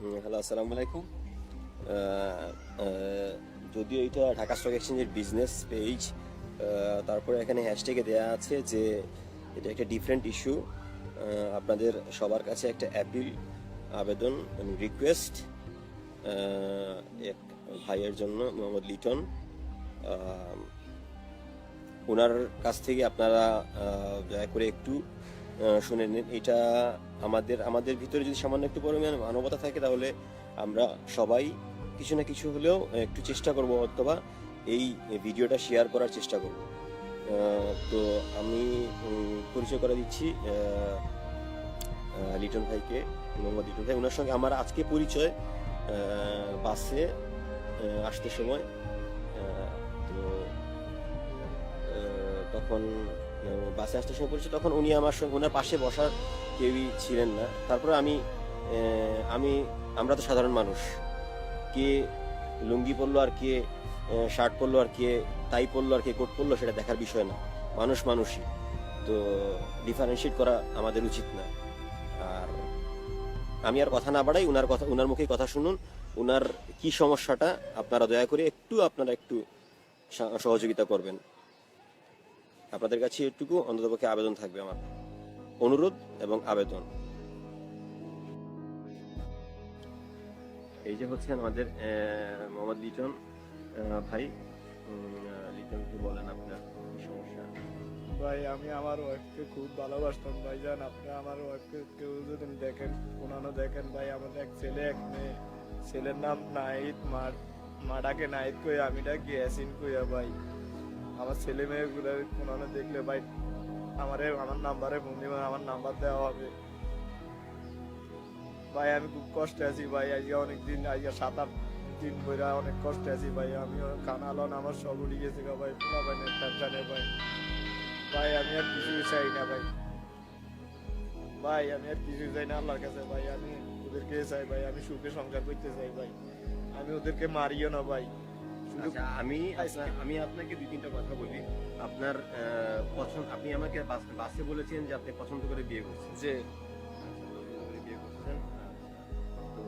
Hello, আসসালামু আলাইকুম। আহ, আহ, যদিও এটা ঢাকা স্টক এক্সচেঞ্জের বিজনেস পেজ, তারপরে এখানে হ্যাশট্যাগে দেওয়া আছে যে এটা একটা ডিফারেন্ট ইস্যু। আপনাদের সবার কাছে একটা অ্যাপিল, আবেদন, রিকোয়েস্ট এক ভাইয়ের জন্য, মোহাম্মদ লিটন। আহ, ওনার কাছ থেকে আপনারা দয়া করে একটু শুনে নিন। এটা আমাদের আমাদের ভিতরে যদি সামান্য একটু পরিমাণ মানবতা থাকে, তাহলে আমরা সবাই কিছু না কিছু হলেও একটু চেষ্টা করব, অথবা এই ভিডিওটা শেয়ার করার চেষ্টা করব। তো আমি পরিচয় করে দিচ্ছি লিটন ভাইকে, মোহাম্মদ লিটন ভাই। ওনার সঙ্গে আমার আজকে পরিচয় বাসে আসতে সময়। তো তখন বাসে আসতে সময় পড়েছে, তখন উনি আমার সঙ্গে, ওনার পাশে বসার কেউই ছিলেন না। তারপরে আমি আমরা তো সাধারণ মানুষ, কে লুঙ্গি পরলো আর কে শার্ট পরলো আর কে টাই পরলো আর কে কোট পরলো, সেটা দেখার বিষয় না। মানুষ মানুষই, তো ডিফারেন্সিয়েট করা আমাদের উচিত না। আর আমি আর কথা না বাড়াই, উনার মুখে কথা শুনুন। উনার কি সমস্যাটা আপনারা দয়া করে একটু সহযোগিতা করবেন। আপনাদের কাছে এটুকু অন্ততপক্ষে আবেদন থাকবে, আমার অনুরোধ এবং আবেদন। এই যে হচ্ছেন আমাদের মোহাম্মদ লিটন ভাই। লিটন, কি বলেন আপনার কি সমস্যা? ভাই, আমি আমার ওয়াইফকে খুব ভালোবাসতাম ভাইজান। আপনি আমার ওয়াইফকে কেউ যদি দেখেন, কোনানো দেখেন ভাই, আমাদের এক ছেলে এক মেয়ে। ছেলের নাম নাহিদ, মাটাকে নাহিদ কই, আমি ডাকি ইয়াসিন কইয়া ভাই। আমার ছেলে মেয়েগুলো কোনানো দেখলে ভাই আমার নাম্বারে ফোন দিবেন, আমার নাম্বার দেওয়া হবে ভাই। আমি খুব কষ্টে আছি ভাই, আজকে অনেকদিন, আজকে 7-8 দিন ধরে অনেক কষ্টে আছি ভাই। আমি কানালন আমার সব উঠে গেছে গা ভাই, পুরা ভাই টেনশনে ভাই। ভাই আমি আর কিছু চাই না ভাই, আমি আর কিছু চাই না আল্লাহর কাছে ভাই। আমি ওদেরকে চাই ভাই, আমি সুখে সংসার করতে চাই ভাই। আমি ওদেরকে মারিও না ভাই। শুধু আচ্ছা, আমি আপনাকে দুই তিনটা কথা বলি। আপনার পছন্দ, আপনি আমাকে বাসে বলেছেন যে আপনি পছন্দ করে বিয়ে করছেন। যে পছন্দ করে বিয়ে করছেন। তো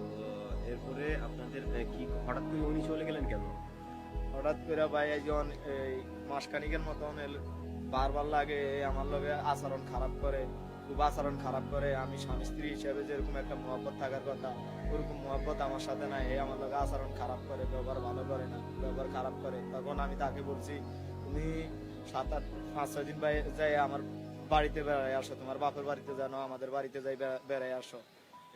এরপরে আপনাদের কি হঠাৎ করে উনি চলে গেলেন কেন? হঠাৎ করে ভাই একজন এই মাসখানিকের মতন বারবার লাগে আমার লগে আচরণ খারাপ করে, খুব আচরণ খারাপ করে। আমি স্বামী স্ত্রী হিসেবে যেরকম একটা মহব্বত থাকার কথা, ওরকম মহব্বত আমার সাথে নাই। আমার লগে আচরণ খারাপ করে, ব্যবহার ভালো করে না, ব্যবহার খারাপ করে। তখন আমি তাকে বলছি, তুমি 7-8-5-6 দিন যাই আমার বাড়িতে বেড়াই আসো, তোমার বাপের বাড়িতে জানো, আমাদের বাড়িতে যাই বেড়াই আসো।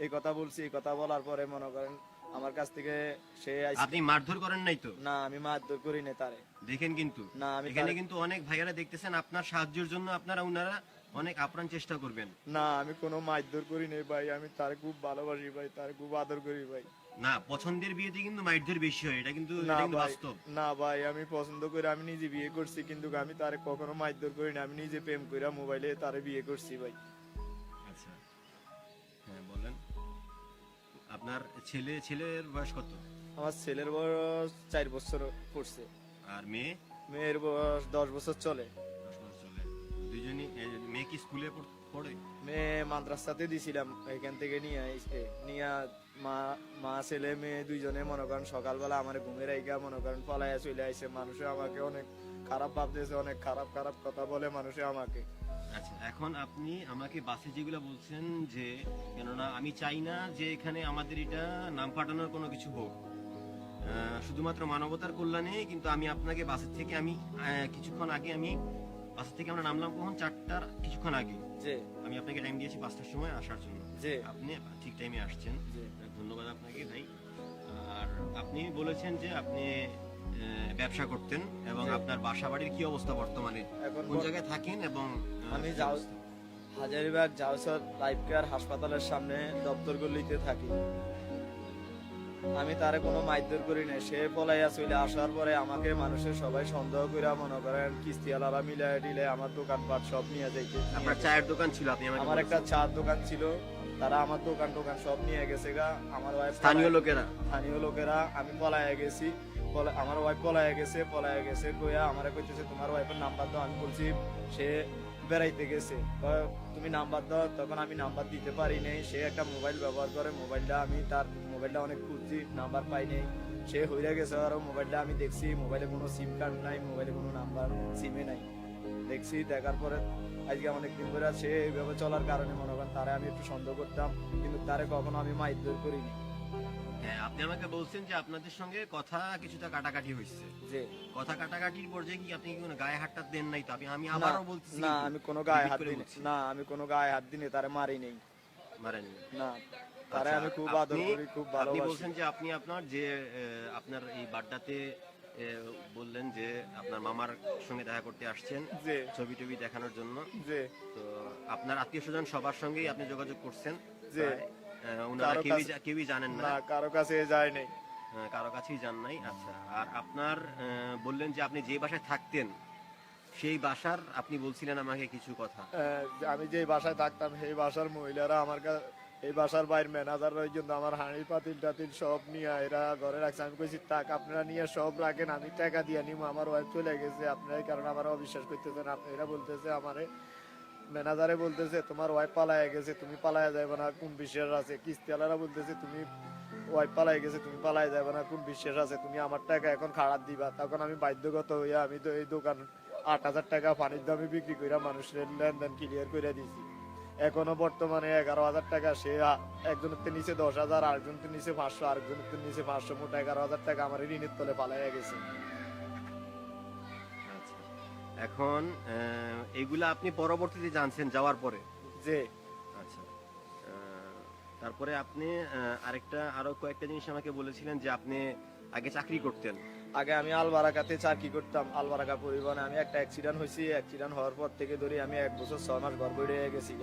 এই কথা বলছি। এই কথা বলার পরে মনে করেন আমার কাছ থেকে সে আপনি মারধর করেন নাই তো? না, আমি মারধর করি না তারে। দেখেন কিন্তু না, আমি এখানে কিন্তু অনেক ভাইয়ারা দেখতেছেন, আপনার সাহায্যের জন্য উনারা অনেক আপ্রাণ চেষ্টা করবেন। না, আমি কোনো মারধর করি নাই ভাই। আমি তার খুব ভালোবাসি ভাই, তার খুব আদর করি ভাই। না, পছন্দের বিয়েতে কিন্তু মারধর বেশি হয়, এটা কিন্তু না ভাই, বাস্তব। না ভাই, আমি পছন্দ করে আমি নিজে বিয়ে করছি, কিন্তু আমি তারে কখনো মারধর করি না। আমি নিজে প্রেম করে মোবাইলে তারে বিয়ে করছি ভাই। আচ্ছা, হ্যাঁ বলেন। আপনার ছেলের বয়স কত? আমার ছেলের বয়স 4 বছর পড়ছে, আর মেয়ের বয়স 10 বছর চলে। 10 বছর চলে। দুইজনই মেয়ে কি স্কুলে পড়ে? মেয়ে মাদ্রাসাতে দিছিলাম, এখান থেকে নিয়ে মা ছেলে মেয়ে দুইজনে মনে করেন সকালবেলা আমার ঘুমের আইগা মনে করেন পলাইয়া চলে আইছে। মানুষে আমাকে অনেক খারাপ ভাবতেছে, অনেক খারাপ খারাপ কথা বলে মানুষে আমাকে। আচ্ছা, এখন আপনি আমাকে বাসে যেগুলো বলছেন, যে কেননা আমি চাই না যে এখানে আমাদের এটা নাম পাঠানোর কোনো কিছু হোক, শুধুমাত্র মানবতার কল্যাণে। কিন্তু আমি আপনাকে বাসের থেকে কিছুক্ষণ আগে বাসের থেকে আমরা নামলাম কখন? 4টার কিছুক্ষণ আগে। যে আমি আপনাকে টাইম দিয়েছি 5টার সময় আসার জন্য, যে আপনি ঠিক টাইমে আসছেন। যে ধন্যবাদ আপনাকে ভাই। আর আপনি বলেছেন যে আপনি ব্যবসা করতেন, এবং জি। আপনার বাসা বাড়ির কি অবস্থা বর্তমানে, এখন কোন জায়গায় থাকেন, এবং আমি কি যাও অবস্থা? হাজারিবাগ জাওসর লাইফ কেয়ার হাসপাতালের সামনে দপ্তর গলিতে থাকি। আমি তারে কোনো মারধর করি নাই। সে পলাইয়া চলে আসার পরে আমাকে মানুষের সবাই সন্দেহ করে মনে করেন কিস্তিওয়ালারা মিলাই দিলে আমার দোকানপাট সব নিয়ে যাইতে। আপনার চায়ের দোকান ছিল, আপনি আমাকে আমার একটা বলেছেন। চার দোকান ছিল, তারা আমার দোকান সব নিয়ে গেছে গা। আমার ওয়াইফ স্থানীয় লোকেরা আমি পলাইয়া গেছি, আমার ওয়াইফ পলাইয়া গেছে কইয়া আমারে কইতেছে তোমার ওয়াইফের নাম্বার দাও। আমি বলছি সে বেড়াইতে গেছে, তুমি নাম্বার দাও। তখন আমি নাম্বার দিতে পারি নাই। সে একটা মোবাইল ব্যবহার করে, মোবাইলটা আমি তার মোবাইলটা অনেক খুঁজছি, নাম্বার পাই নাই। সে হইয়া গেছে, আরো মোবাইলটা আমি দেখছি, মোবাইলে কোনো সিম কার্ড নাই, মোবাইলে কোনো নাম্বার সিমে নাই। দেখছি, দেখার পরে আজকে অনেকদিন ধরে সে এইভাবে চলার কারণে মনে করেন তারে আমি একটু সন্দেহ করতাম, কিন্তু তারে কখনো আমি মারধর করিনি। হ্যাঁ, আপনি আমাকে বলছেন যে আপনাদের সঙ্গে কথা কিছুটা কাটাকাটি হয়েছে। যে কথা কাটাকাটির পর্যায়ে কি আপনি কি কোনো গায়ে হাতটা দেন নাই? তো আমি না, আবারও বলতেছি, না, কিন্তু আমি কোনো গায়ে repeat হাত করে দিই বলছি। না, আমি কোনো গায়ে হাত দিই তারে মারি নেই। মারেননি? না, তারে আচ্ছা, আমি খুব আদর আপনি করি, খুব আপনি ভালোবাসি। বলছেন যে আপনি আপনার যে আপনার এই বাড্ডাতে বললেন যে আপনার মামার সঙ্গে দেখা করতে আসছেন, যে ছবি টবি দেখানোর জন্য। যে তো আপনার আত্মীয় স্বজন সবার সঙ্গেই আপনি যোগাযোগ করছেন? যে প্রায়, ওনারা কারো কেউই জানেন না? না, কারো কাছে যায় নাই। কারো কাছেই জান নাই। আচ্ছা, আর আপনার বললেন যে আপনি যে বাসায় থাকতেন সেই বাসার আপনি বলছিলেন আমাকে কিছু কথা। যে আমি যে বাসায় থাকতাম সেই বাসার মহিলারা আমার কাছে, এই বাসার বাইরের ম্যানেজার ওই জন্য আমার হাঁড়ি পাতিল টাতিল সব নিয়ে এরা ঘরে রাখছে। আমি কইছি থাক, আপনারা নিয়ে সব রাখেন, আমি টাকা দিয়ে নিব। আমার ওয়াইফ চলে গেছে, আপনার কারণে আমার অবিশ্বাস করতেছেন। এরা বলতেছে, আমারে ম্যানেজারে বলতেছে তোমার ওয়াইফ পালায় গেছে, তুমি পালায় যাবে না, কোন বিশ্বাস আছে? কিস্তিওয়ালারা বলতেছে তুমি ওয়াইফ পালায় গেছে, তুমি পালায় যাবে না, কোন বিশ্বাস আছে? তুমি আমার টাকা এখন খারাপ দিবা। তখন আমি বাধ্যগত হইয়া আমি তো এই দোকান 8,000 টাকা পানির দামে বিক্রি করে মানুষের লেনদেন ক্লিয়ার করে দিছি। এখনো বর্তমানে 11,000 টাকা সে একজনের নিচে 10,000, আরেকজনের নিচে 500, আরেকজনের নিচে 500, মোট 11,000 টাকা আমার ঋণের তলে পালাইয়া গেছে। আচ্ছা, এখন এগুলা আপনি পরবর্তীতে জানছেন যাওয়ার পরে? যে আচ্ছা, তারপরে আপনি আরো কয়েকটা জিনিস আমাকে বলেছিলেন যে আপনি আগে চাকরি করতেন। আগে আমি আলবারাকাতে চাকরি করতাম, আলবারাকা পরিবহনে। আমি একটা অ্যাক্সিডেন্ট হয়েছি, অ্যাক্সিডেন্ট হওয়ার পর থেকে ধরে আমি 1 বছর 6 মাস ঘর বেড়ে গেছি।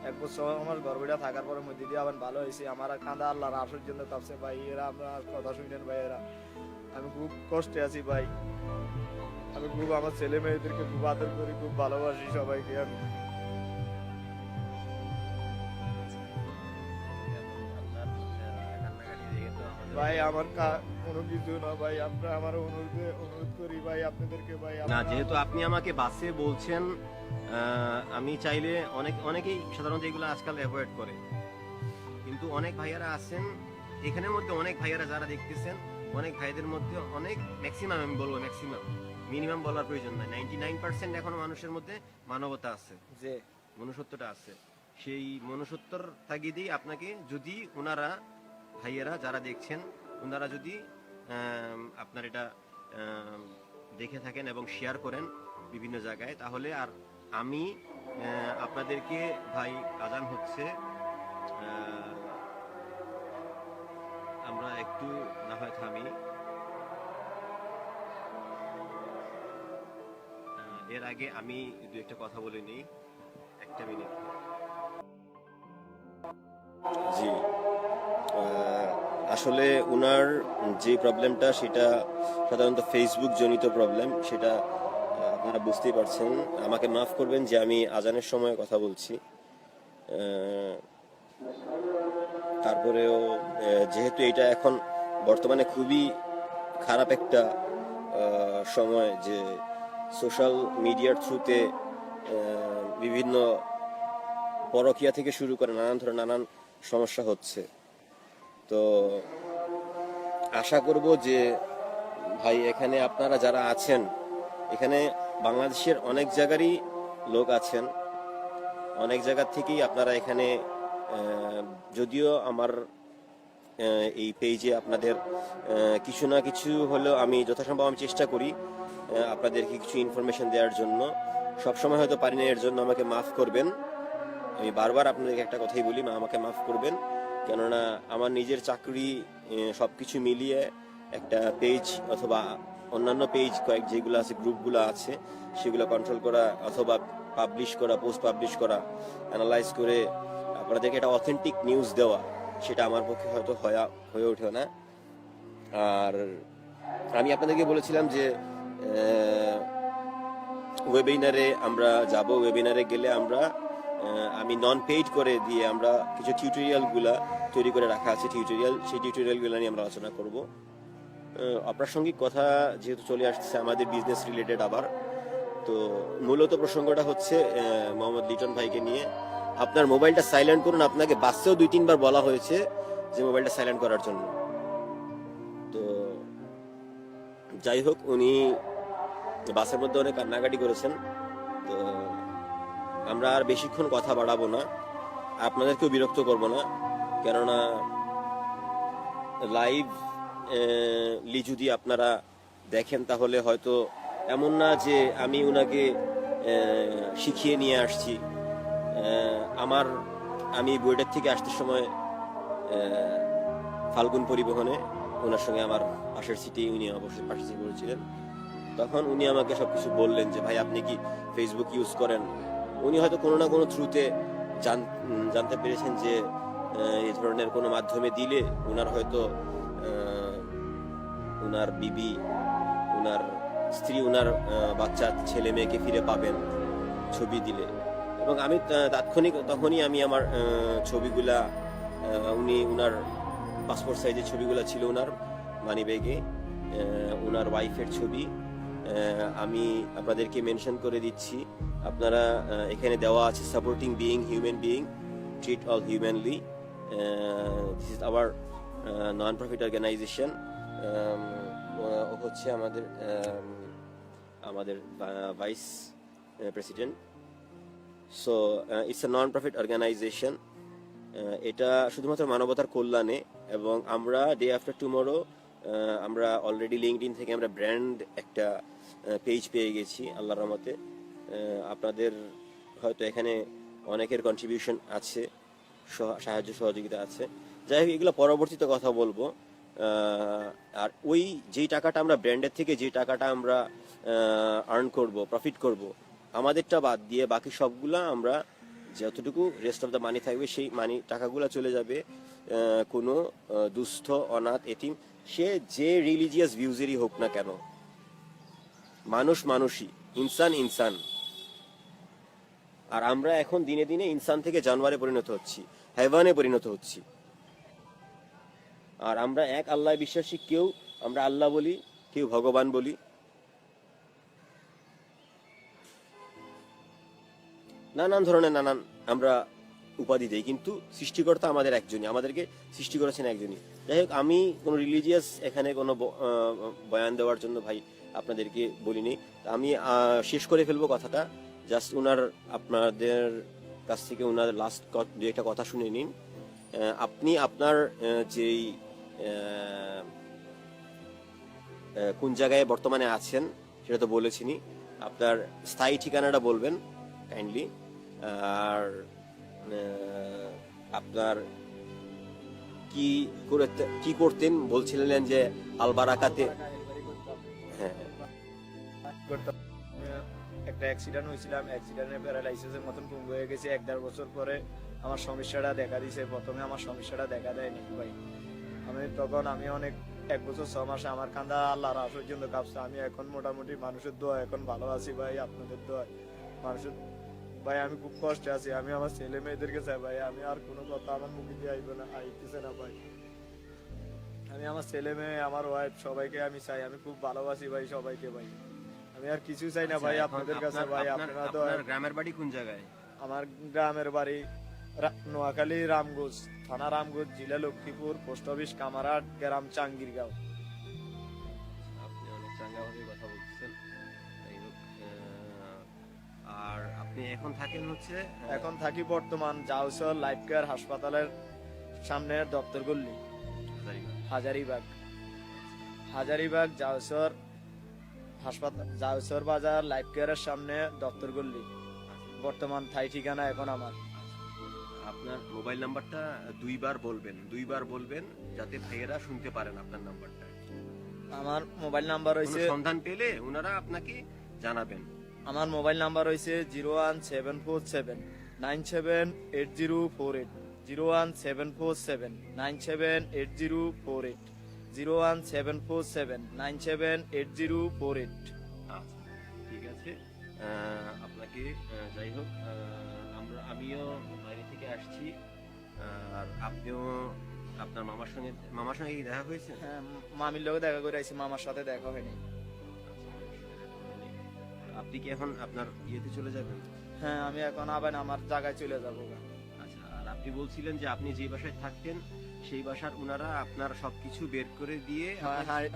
1 বছর 6 মাস ঘর বেড়ে থাকার পরে মধ্যে দিয়ে আবার ভালো হয়েছে। আমার কাঁদা আল্লাহর আশর জন্য কাঁপছে ভাই, এরা আমরা কথা শুনেন ভাই, এরা আমি খুব কষ্টে আছি ভাই। আমি খুব আমার ছেলে মেয়েদেরকে খুব আদর করি, খুব ভালোবাসি সবাইকে আমি। ভাই আমার কোনো কিছু না ভাই, আপনারা আমার অনুরোধ করি ভাই আপনাদেরকে ভাই। না, যেহেতু আপনি আমাকে বাসে বলছেন, আমি চাইলে অনেকেই সাধারণত এগুলো আজকাল অ্যাভয়েড করে, কিন্তু অনেক ভাইয়ারা আছেন এখানের মধ্যে, অনেক ভাইয়ারা যারা দেখতেছেন, অনেক ভাইদের মধ্যে অনেক ম্যাক্সিমাম, আমি বলবো ম্যাক্সিমাম, মিনিমাম বলার প্রয়োজন নাই, 99% এখনো মানুষের মধ্যে মানবতা আছে, যে মনুষ্যত্বটা আছে। সেই মনুষ্যত্বর তাগিদেই আপনাকে, যদি ওনারা ভাইয়েরা যারা দেখছেন, ওনারা যদি আপনার এটা দেখে থাকেন এবং শেয়ার করেন বিভিন্ন জায়গায়, তাহলে আর আমি আপনাদেরকে, ভাই আজান হচ্ছে, আমরা একটু না হয় থামি। এর আগে আমি দু একটা কথা বলে নিই, 1 মিনিট। জি, আসলে উনার যে প্রবলেমটা, সেটা সাধারণত ফেসবুক জনিত প্রবলেম, সেটা আপনারা বুঝতেই পারছেন। আমাকে মাফ করবেন যে আমি আজানের সময় কথা বলছি। তারপরেও যেহেতু এটা এখন বর্তমানে খুবই খারাপ একটা সময়, যে সোশ্যাল মিডিয়ার থ্রুতে বিভিন্ন পরকীয়া থেকে শুরু করে নানান সমস্যা হচ্ছে। তো আশা করব যে ভাই, এখানে আপনারা যারা আছেন, এখানে বাংলাদেশের অনেক জায়গারই লোক আছেন, অনেক জায়গা থেকেই আপনারা এখানে, যদিও আমার এই পেজে আপনাদের কিছু না কিছু হলেও আমি যথাসম্ভব আমি চেষ্টা করি আপনাদেরকে কিছু ইনফরমেশন দেওয়ার জন্য। সবসময় হয়তো পারি না, এর জন্য আমাকে মাফ করবেন। আমি বারবার আপনাদেরকে একটা কথাই বলি, আমাকে মাফ করবেন, কেননা আমার নিজের চাকরি সবকিছু মিলিয়ে একটা পেজ অথবা অন্যান্য পেজ যেগুলো আছে, গ্রুপগুলো আছে, সেগুলো কন্ট্রোল করা অথবা পাবলিশ করা, পোস্ট পাবলিশ করা, অ্যানালাইজ করে আপনাদেরকে একটা অথেন্টিক নিউজ দেওয়া, সেটা আমার পক্ষে হয়তো হয়ে ওঠে না। আর আমি আপনাদেরকে বলেছিলাম যে ওয়েবিনারে আমরা যাব, ওয়েবিনারে গেলে আমি নন পেইড করে দিয়ে আমরা কিছু টিউটোরিয়ালগুলা তৈরি করে রাখা আছে, সেই টিউটোরিয়ালগুলো নিয়ে আমরা আলোচনা করব। অপ্রাসঙ্গিক কথা যেহেতু চলে আসছে আমাদের বিজনেস রিলেটেড আবার, তো মূলত প্রসঙ্গটা হচ্ছে মোহাম্মদ লিটন ভাইকে নিয়ে। আপনার মোবাইলটা সাইলেন্ট করুন, আপনাকে বাসেও 2-3 বার বলা হয়েছে যে মোবাইলটা সাইলেন্ট করার জন্য। তো যাই হোক, উনি বাসের মধ্যে অনেক কান্নাকাটি করেছেন। তো আমরা আর বেশিক্ষণ কথা বাড়াবো না, আপনাদেরকেও বিরক্ত করব না, কেননা লাইভ যদি আপনারা দেখেন তাহলে হয়তো এমন না যে আমি উনাকে শিখিয়ে নিয়ে আসছি। আমি বুয়েটের থেকে আসতে সময় ফাল্গুন পরিবহনে ওনার সঙ্গে আমার পাশের সিটে, উনি অবশ্যই পাশের সিটে বলছিলেন। তখন উনি আমাকে সবকিছু বললেন যে ভাই আপনি কি ফেসবুক ইউজ করেন। উনি হয়তো কোনো না কোনো থ্রুতে জানতে পেরেছেন যে এই ধরনের কোনো মাধ্যমে দিলে ওনার হয়তো ওনার বিবি, ওনার স্ত্রী, ওনার বাচ্চা ছেলে মেয়েকে ফিরে পাবেন ছবি দিলে। এবং আমি তখনই আমি আমার ছবিগুলা, উনি ওনার পাসপোর্ট সাইজের ছবিগুলা ছিল ওনার মানি ব্যাগে, ওনার ওয়াইফের ছবি আমি আপনাদেরকে মেনশন করে দিচ্ছি। আপনারা এখানে দেওয়া আছে supporting being human being, treat all humanly, this is our non profit organization. হচ্ছে আমাদের vice president. So it's a non profit organization. এটা শুধুমাত্র মানবতার কল্যাণে। এবং আমরা ডে আফটার টুমরো আমরা অলরেডি লিঙ্কডইন থেকে আমরা ব্র্যান্ড একটা পেজ পেয়ে গেছি আল্লাহর রহমতে। আপনাদের হয়তো এখানে অনেকের কন্ট্রিবিউশন আছে, সাহায্য সহযোগিতা আছে। যাই হোক, এগুলো পরবর্তীতে কথা বলবো। আর ওই যেই টাকাটা আমরা ব্র্যান্ডের থেকে, যে টাকাটা আমরা আর্ন করব, প্রফিট করব, আমাদেরটা বাদ দিয়ে বাকি সবগুলা আমরা যতটুকু রেস্ট অফ দ্য মানি থাকবে সেই টাকাগুলো চলে যাবে কোনো দুস্থ, অনাথ, এতিম, সে যে রিলিজিয়াস ভিউজেরই হোক না কেন। মানুষ মানুষই, ইনসান ইনসান। আর আমরা এখন দিনে দিনে ইনসান থেকে জানোয়ারে পরিণত হচ্ছি, হাইওয়ানে পরিণত হচ্ছি। আর আমরা এক আল্লাহ বিশ্বাসী, কেউ আমরা আল্লাহ বলি, কেউ ভগবান বলি। নানান ধরনের আমরা উপাধি দেই, কিন্তু সৃষ্টিকর্তা আমাদের একজনই, আমাদেরকে সৃষ্টি করেছেন একজনই। যাই হোক, আমি কোনো রিলিজিয়াস এখানে কোনো বয়ান দেওয়ার জন্য ভাই আপনাদেরকে বলিনি। আমি শেষ করে ফেলবো কথাটা। জাস্ট আপনাদের কাছ থেকে ওনার লাস্ট দু একটা কথা শুনে নিন। আপনি আপনার যেই কোন জায়গায় বর্তমানে আছেন সেটা তো বলেছিনি, আপনার স্থায়ী ঠিকানাটা বলবেন কাইন্ডলি। আর আপনার কি করতেন বলছিলেন যে আলবারাকাতে। হ্যাঁ, একটা অ্যাক্সিডেন্ট হয়েছিলাম, অ্যাক্সিডেন্টে প্যারালাইসিসের মতন পঙ্গু হয়ে গেছে। 1.5 বছর পরে আমার সমস্যাটা দেখা দিয়েছে। প্রথমে আমার সমস্যাটা দেখা দেয়নি ভাই। আমি অনেক 1 বছর 6 মাসে আমার কান্দা আল্লাহর আশ পর্যন্ত কাঁপছে। আমি এখন মোটামুটি মানুষের দোয়া এখন ভালো আছি ভাই, আপনাদের দোয়া। মানুষের ভাই আমি খুব কষ্টে আছি। আমি আমার ছেলে মেয়েদেরকে চাই ভাই, আমি আর কোনো কথা আমার মুখে দিয়ে আইতেছে না ভাই। আমি আমার ছেলে মেয়ে, আমার ওয়াইফ, সবাইকে আমি চাই। আমি খুব ভালোবাসি ভাই সবাইকে ভাই। আমি আর কিছু চাই না ভাই আপনাদের কাছে ভাই। আপনারা তো। গ্রামের বাড়ি কোন জায়গায়? আমার গ্রামের বাড়ি নোয়াখালী, রামগঞ্জ থানা, রামগঞ্জ জেলা লক্ষ্মীপুর, পোস্ট অফিস কামারহাট, গ্রাম চাঙ্গিরগাঁও। আপনি অনেক চাঙ্গাভাবে কথা বলছেন। আর আপনি এখন থাকেন হচ্ছে? এখন থাকি বর্তমান জাউসর লাইফ কেয়ার হাসপাতালের সামনে, দপ্তর গল্লি, হাজারিবাগ জাউসর হাসপাতাল, জাউসর বাজার লাইফ কেয়ারের সামনে, দপ্তর গল্লি। বর্তমান থাই ঠিকানা এখন আমার। আপনার মোবাইল নাম্বারটা দুইবার বলবেন যাতে ভাইয়েরা শুনতে পারেন আপনার নাম্বারটা। আমার মোবাইল নাম্বার হইছে, সন্ধান পেলে ওনারা আপনাকে জানাবেন। আমার মোবাইল নাম্বার হইছে 01747978048, 01747978048, 01747978048। ঠিক আছে, আপনাকে যাই হোক, আমিও বাইরে থেকে আসছি। আর আপনিও আপনার মামার সঙ্গে দেখা হয়েছে? হ্যাঁ, মামির লোক দেখা করে আইছি, মামার সাথে দেখা হয়নি। আপনি কি এখন আপনার ইয়েতে চলে যাবেন? হ্যাঁ, আমি এখন আবার আমার জায়গায় চলে যাবো। আচ্ছা, আর আর আপনি বলছিলেন যে আপনি যে বাসায় থাকতেন সেই বাসার উনারা আপনার সবকিছু বের করে দিয়ে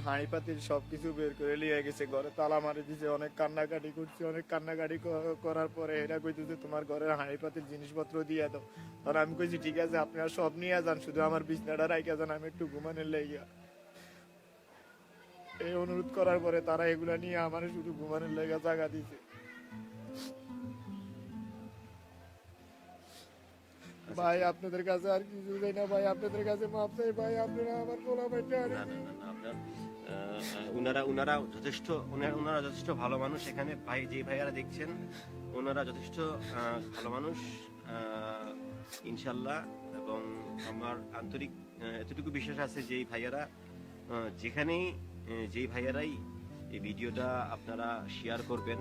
হাঁড়ি পাতিল সবকিছু বের করে নিয়ে গেছে, ঘরে তালা মারি দিছে, অনেক কান্নাকাটি করছে। অনেক কান্নাকাটি করার পরে এরা কইতেছে তোমার ঘরের হাঁড়ি পাতিল জিনিসপত্র দিয়ে দাও। তখন আমি কইছি ঠিক আছে আপনারা সব নিয়ে যান, শুধু আমার বিছনাটা রাইখা যান, আমি একটু ঘুমানোর লেগে। এই অনুরোধ করার পরে তারা এগুলা নিয়ে আমার শুধু ঘুমানোর লেগে জায়গা দিছে। ভাই আপনাদের কাছে আর কিছু চাই না ভাই, আপনাদের কাছে মাপ চাই ভাই, আপনারা আমার পোলা ভাইটা না না না না, আপনার উনারা যথেষ্ট উনারা যথেষ্ট ভালো মানুষ। এখানে ভাই যে ভাইয়ারা দেখছেন ওনারা যথেষ্ট ভালো মানুষ ইনশাল্লাহ। এবং আমার আন্তরিক এতটুকু বিশ্বাস আছে যে এই ভাইয়ারা যেখানেই যেই ভাইয়ারাই এই ভিডিওটা আপনারা শেয়ার করবেন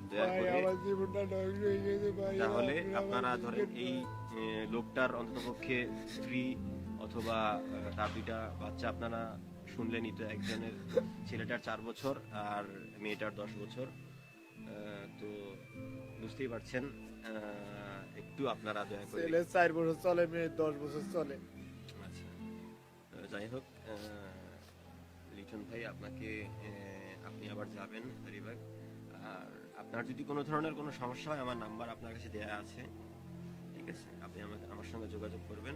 দয়া ভাই করে, আমার জীবনটা ধ্বংস হয়ে গেছে ভাই। তাহলে আপনারা ধরেন এই লোকটার অন্ততপক্ষে স্ত্রী অথবা তার দুইটা বাচ্চা আপনারা শুনলেনই তো, একজনের ছেলেটার 4 বছর আর মেয়েটার 10 বছর। তো বুঝতেই পারছেন, একটু আপনারা দয়া করে। ছেলে 4 বছর চলে, মেয়ে 10 বছর চলে। আচ্ছা, যাই হোক, লিটন ভাই আপনাকে আপনি আবার যাবেন হরিবাগ। আর আপনার যদি কোনো ধরনের কোনো সমস্যা হয় আমার নাম্বার আপনার কাছে দেয়া আছে, ঠিক আছে? আপনি আমার সঙ্গে যোগাযোগ করবেন।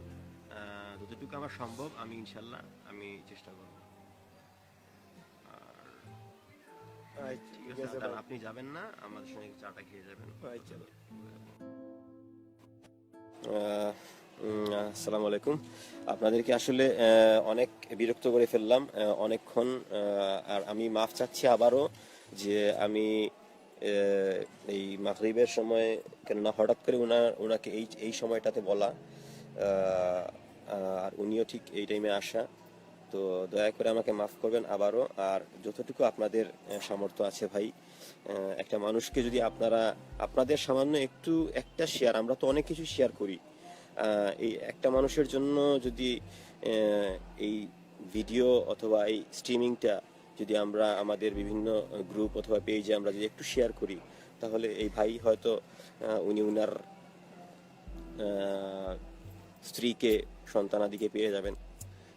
যতটুকু আমার সম্ভব আমি ইনশাল্লাহ আমি চেষ্টা করব। আর ঠিক আছে, তাহলে আপনি যাবেন না, আমাদের সঙ্গে চাটা খেয়ে যাবেন। আসসালামু আলাইকুম। আপনাদেরকে আসলে অনেক বিরক্ত করে ফেললাম অনেকক্ষণ। আর আমি মাফ চাচ্ছি আবারও যে আমি এই মাগরিবের সময়, কেননা হঠাৎ করে ওনাকে এই সময়টাতে বলা, আর উনিও ঠিক এই টাইমে আসা। তো দয়া করে আমাকে মাফ করবেন আবারও। আর যতটুকু আপনাদের সামর্থ্য আছে ভাই, একটা মানুষকে যদি আপনাদের সামান্য একটা শেয়ার, আমরা তো অনেক কিছু শেয়ার করি, এই একটা মানুষের জন্য যদি এই ভিডিও অথবা এই স্ট্রিমিংটা যদি আমরা আমাদের বিভিন্ন গ্রুপ অথবা পেজে আমরা যদি একটু শেয়ার করি, তাহলে এই ভাই হয়তো উনি উনার স্ত্রীকে সন্তানাদিকে পেয়ে যাবেন।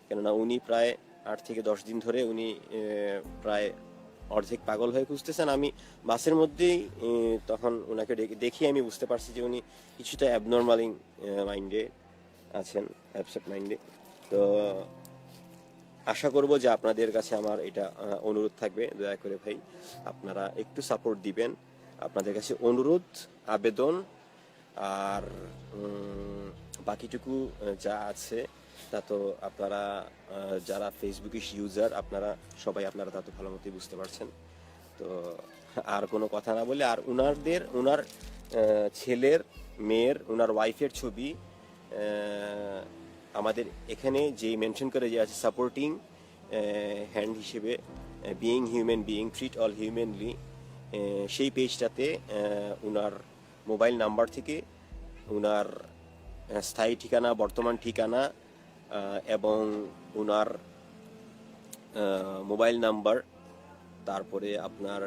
কেননা উনি প্রায় 8 থেকে 10 দিন ধরে উনি প্রায় অর্ধেক পাগল হয়ে খুঁজতেছেন। আমি বাসের মধ্যেই তখন ওনাকে দেখি আমি বুঝতে পারছি যে উনি কিছুটা অ্যাবনর্মাল মাইন্ডে আছেন, অ্যাবসেট মাইন্ডে। তো আশা করব যে আপনাদের কাছে আমার এটা অনুরোধ থাকবে, দয়া করে ভাই আপনারা একটু সাপোর্ট দিবেন। আপনাদের কাছে অনুরোধ, আবেদন। আর বাকিটুকু যা আছে তা তো আপনারা যারা ফেসবুকিশ ইউজার আপনারা তা তো ভালো মতোই বুঝতে পারছেন। তো আর কোনো কথা না বলে, আর উনার ছেলের, মেয়ের, উনার ওয়াইফের ছবি আমাদের এখানে যেই মেনশন করে যে আছে সাপোর্টিং হ্যান্ড হিসেবে, being human being, treat all humanly, সেই পেজটাতে উনার মোবাইল নাম্বার থেকে উনার স্থায়ী ঠিকানা, বর্তমান ঠিকানা এবং উনার মোবাইল নাম্বার, তারপরে আপনার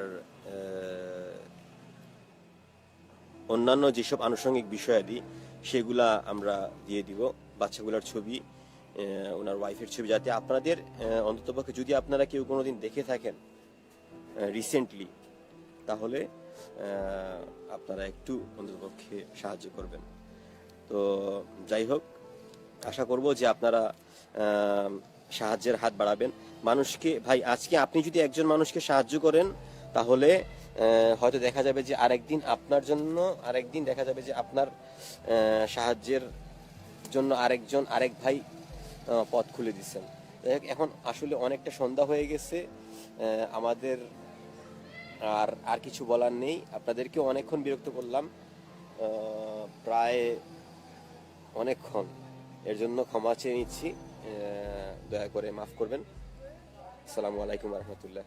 অন্যান্য যেসব আনুষঙ্গিক বিষয়াদি সেগুলা আমরা দিয়ে দিব, বাচ্চাগুলোর ছবি, ওনার ওয়াইফের ছবি, যাতে আপনাদের অন্ততপক্ষে যদি আপনারা কেউ কোনোদিন দেখে থাকেন রিসেন্টলি, তাহলে আপনারা একটু অন্ততপক্ষে সাহায্য করবেন। তো যাই হোক, আশা করব যে আপনারা সাহায্যের হাত বাড়াবেন মানুষকে। ভাই আজকে আপনি যদি একজন মানুষকে সাহায্য করেন, তাহলে হয়তো দেখা যাবে যে আরেকদিন দেখা যাবে যে আপনার সাহায্যের জন্য আরেক ভাই পথ খুলে দিচ্ছেন। এখন আসলে অনেকটা সন্ধ্যা হয়ে গেছে, আমাদের আর কিছু বলার নেই। আপনাদেরকে অনেকক্ষণ বিরক্ত করলাম, প্রায় অনেকক্ষণ, এর জন্য ক্ষমা চেয়ে নিচ্ছি, দয়া করে মাফ করবেন। আসসালামু আলাইকুম রহমতুল্লাহ।